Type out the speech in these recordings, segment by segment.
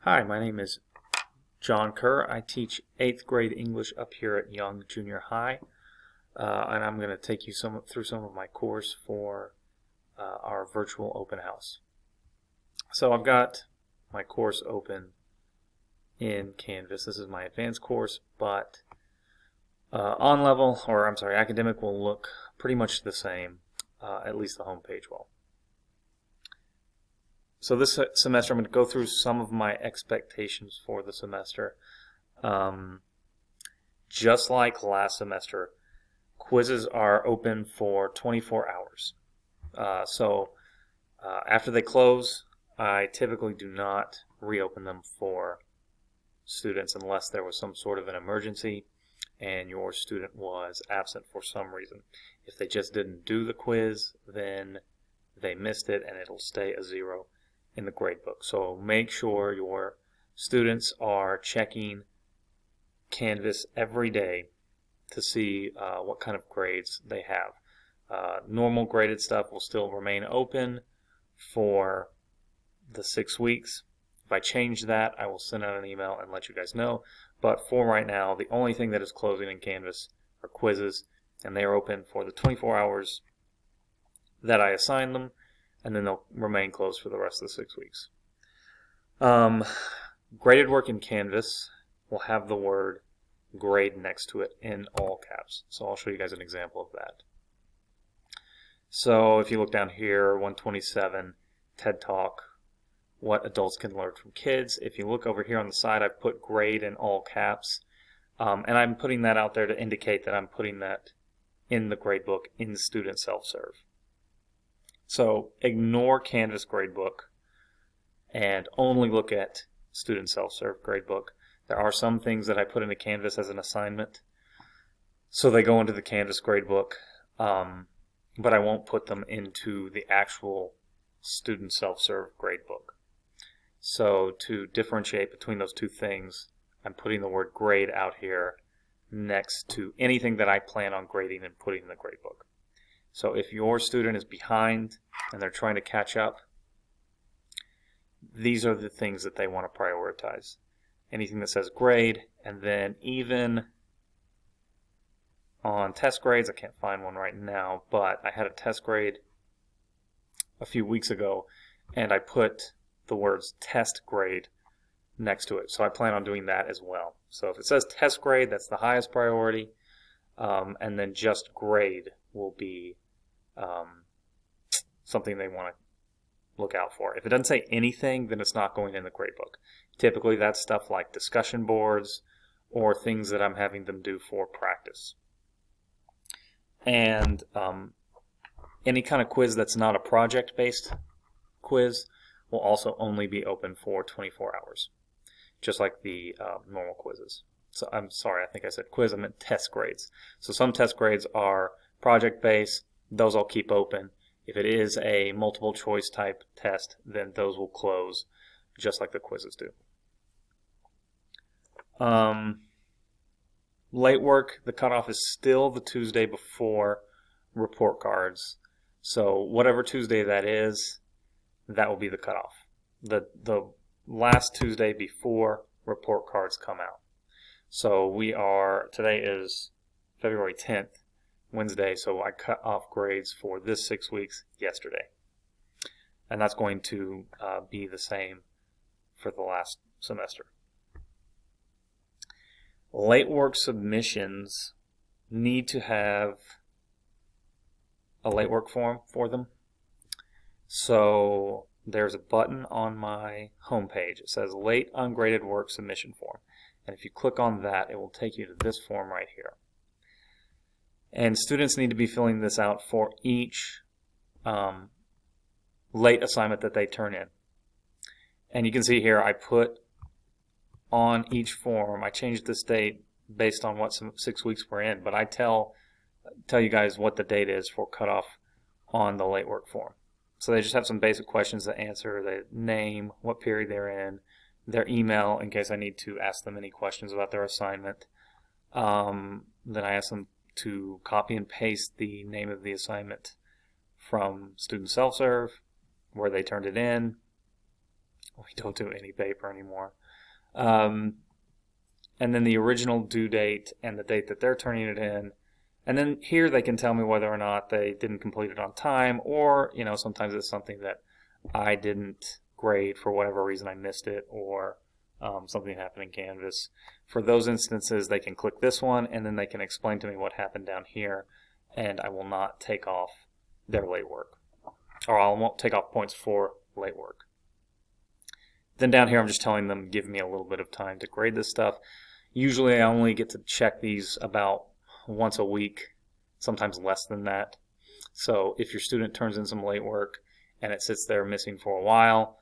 Hi, my name is John Kerr. I teach 8th grade English up here at Young Junior High, and I'm going to take you through some of my course for our virtual open house. So I've got my course open in Canvas. This is my advanced course, but academic will look pretty much the same, at least the home page will. So this semester I'm going to go through some of my expectations for the semester. Just like last semester, quizzes are open for 24 hours. After they close, I typically do not reopen them for students unless there was some sort of an emergency and your student was absent for some reason. If they just didn't do the quiz, then they missed it and it'll stay a 0 in the gradebook. So make sure your students are checking Canvas every day to see what kind of grades they have. Normal graded stuff will still remain open for the 6 weeks. If I change that, I will send out an email and let you guys know. But for right now, the only thing that is closing in Canvas are quizzes, and they are open for the 24 hours that I assign them, and then they'll remain closed for the rest of the 6 weeks. Graded work in Canvas will have the word grade next to it in all caps. So I'll show you guys an example of that. So if you look down here, 127, TED Talk, what adults can learn from kids. If you look over here on the side, I've put grade in all caps. And I'm putting that out there to indicate that I'm putting that in the gradebook in student self-serve. So ignore Canvas gradebook and only look at student self-serve gradebook. There are some things that I put into Canvas as an assignment, so they go into the Canvas gradebook, but I won't put them into the actual student self-serve gradebook. So to differentiate between those two things, I'm putting the word grade out here next to anything that I plan on grading and putting in the gradebook. So if your student is behind and they're trying to catch up, these are the things that they want to prioritize. Anything that says grade, and then even on test grades, I can't find one right now, but I had a test grade a few weeks ago, and I put the words test grade next to it. So I plan on doing that as well. So if it says test grade, that's the highest priority, and then just grade will be something they want to look out for. If it doesn't say anything, then it's not going in the gradebook. Typically that's stuff like discussion boards or things that I'm having them do for practice. And any kind of quiz that's not a project-based quiz will also only be open for 24 hours, just like the normal quizzes. So I'm sorry, I think I said quiz, I meant test grades. So some test grades are project-based, those I'll keep open. If it is a multiple choice type test, then those will close just like the quizzes do. Late work, the cutoff is still the Tuesday before report cards. So whatever Tuesday that is, that will be the cutoff. The last Tuesday before report cards come out. So today is February 10th, Wednesday, so I cut off grades for this 6 weeks yesterday. And that's going to be the same for the last semester. Late work submissions need to have a late work form for them. So there's a button on my homepage. It says late ungraded work submission form. And if you click on that, it will take you to this form right here. And students need to be filling this out for each late assignment that they turn in. And you can see here I put on each form, I changed this date based on what 6 weeks we're in, but I tell you guys what the date is for cutoff on the late work form. So they just have some basic questions to answer, their name, what period they're in, their email in case I need to ask them any questions about their assignment. Then I ask them to copy and paste the name of the assignment from student self-serve, where they turned it in, We don't do any paper anymore. And then the original due date and the date that they're turning it in. And then here they can tell me whether or not they didn't complete it on time, or, sometimes it's something that I didn't grade for whatever reason, I missed it, or something happened in Canvas. For those instances, they can click this one, and then they can explain to me what happened down here, and I will not take off their late work, or I won't take off points for late work. Then down here, I'm just telling them, give me a little bit of time to grade this stuff. Usually I only get to check these about once a week, sometimes less than that. So if your student turns in some late work and it sits there missing for a while,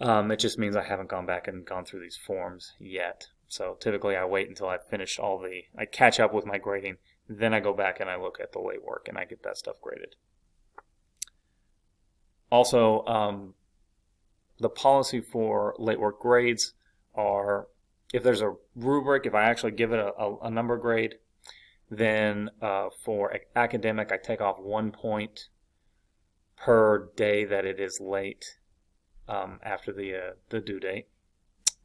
it just means I haven't gone back and gone through these forms yet. So typically I wait until I finish I catch up with my grading, then I go back and I look at the late work and I get that stuff graded. Also, the policy for late work grades are, if there's a rubric, if I actually give it a number grade, then for academic, I take off 1 point per day that it is late after the due date.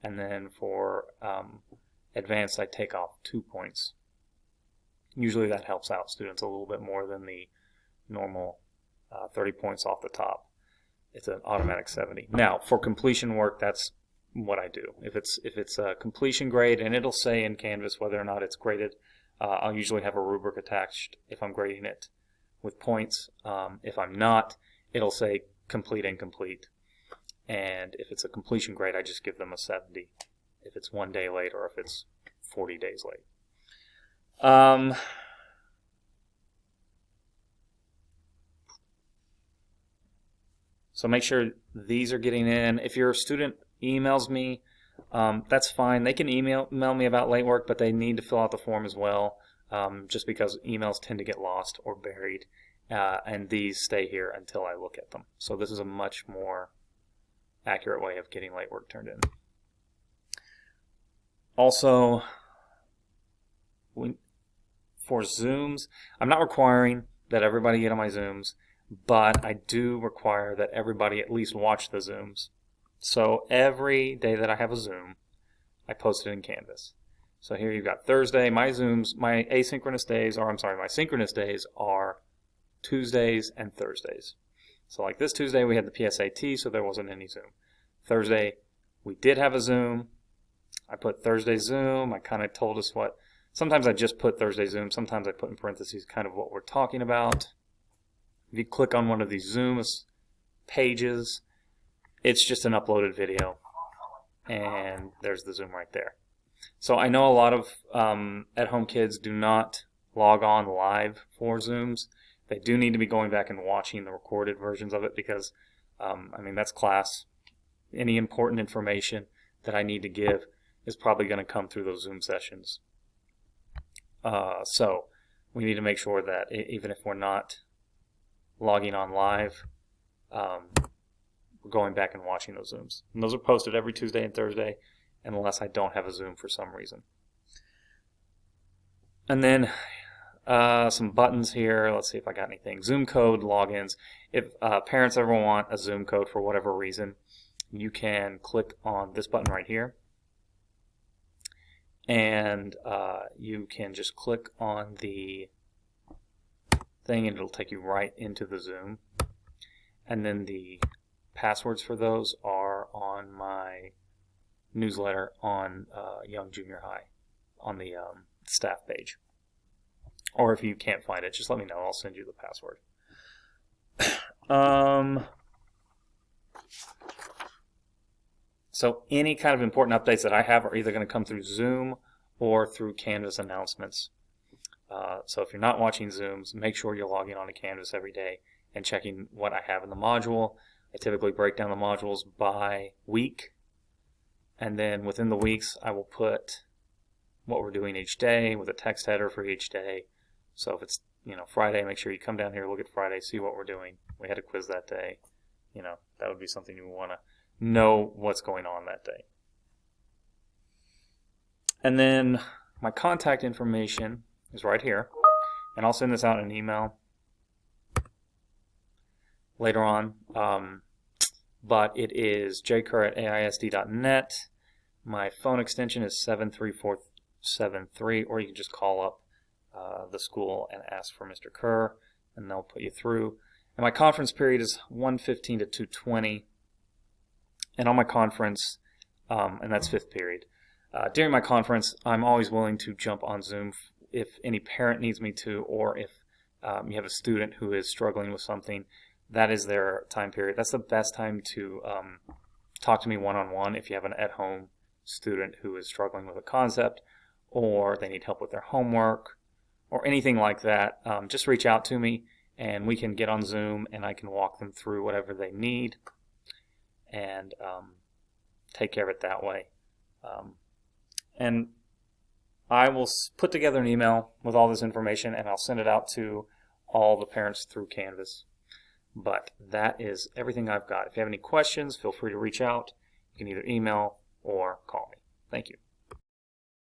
And then for advanced, I take off 2 points. Usually that helps out students a little bit more than the normal 30 points off the top. It's an automatic 70. Now, for completion work, that's what I do. If it's a completion grade, and it'll say in Canvas whether or not it's graded, I'll usually have a rubric attached if I'm grading it with points. If I'm not, it'll say complete, incomplete. And if it's a completion grade, I just give them a 70 if it's 1 day late or if it's 40 days late. So make sure these are getting in. If your student emails me, that's fine. They can email me about late work, but they need to fill out the form as well, just because emails tend to get lost or buried, and these stay here until I look at them. So this is a much more accurate way of getting late work turned in. Also, for Zooms, I'm not requiring that everybody get on my Zooms, but I do require that everybody at least watch the Zooms. So every day that I have a Zoom, I post it in Canvas. So here you've got Thursday. My Zooms, my asynchronous days, or I'm sorry, my synchronous days are Tuesdays and Thursdays. So like this Tuesday we had the PSAT, so there wasn't any Zoom. Thursday we did have a Zoom. I put Thursday Zoom. I kind of told us what, sometimes I just put Thursday Zoom, sometimes I put in parentheses kind of what we're talking about. If you click on one of these Zoom pages, it's just an uploaded video, and there's the Zoom right there. So I know a lot of at-home kids do not log on live for Zooms. They do need to be going back and watching the recorded versions of it because, that's class. Any important information that I need to give is probably going to come through those Zoom sessions. So we need to make sure that even if we're not logging on live, we're going back and watching those Zooms. And those are posted every Tuesday and Thursday, unless I don't have a Zoom for some reason. And then some buttons here. Let's see if I got anything. Zoom code, logins. If parents ever want a Zoom code for whatever reason, you can click on this button right here. And you can just click on the thing and it'll take you right into the Zoom. And then the passwords for those are on my newsletter on Young Junior High on the staff page. Or if you can't find it, just let me know. I'll send you the password. So any kind of important updates that I have are either going to come through Zoom or through Canvas announcements. So if you're not watching Zooms, make sure you're logging on to Canvas every day and checking what I have in the module. I typically break down the modules by week, and then within the weeks I will put what we're doing each day with a text header for each day. So if it's Friday, make sure you come down here, look at Friday, see what we're doing. We had a quiz that day. That would be something you want to know what's going on that day. And then my contact information is right here, and I'll send this out in an email later on. but it is jker@aisd.net. My phone extension is 73473, or you can just call up the school and ask for Mr. Kerr, and they'll put you through. And my conference period is 1:15 to 2:20. And on my conference, and that's fifth period, during my conference, I'm always willing to jump on Zoom if any parent needs me to, or if you have a student who is struggling with something. That is their time period. That's the best time to talk to me one-on-one if you have an at-home student who is struggling with a concept, or they need help with their homework, or anything like that. Just reach out to me, and we can get on Zoom, and I can walk them through whatever they need, and take care of it that way. And I will put together an email with all this information, and I'll send it out to all the parents through Canvas. But that is everything I've got. If you have any questions, feel free to reach out. You can either email or call me. Thank you.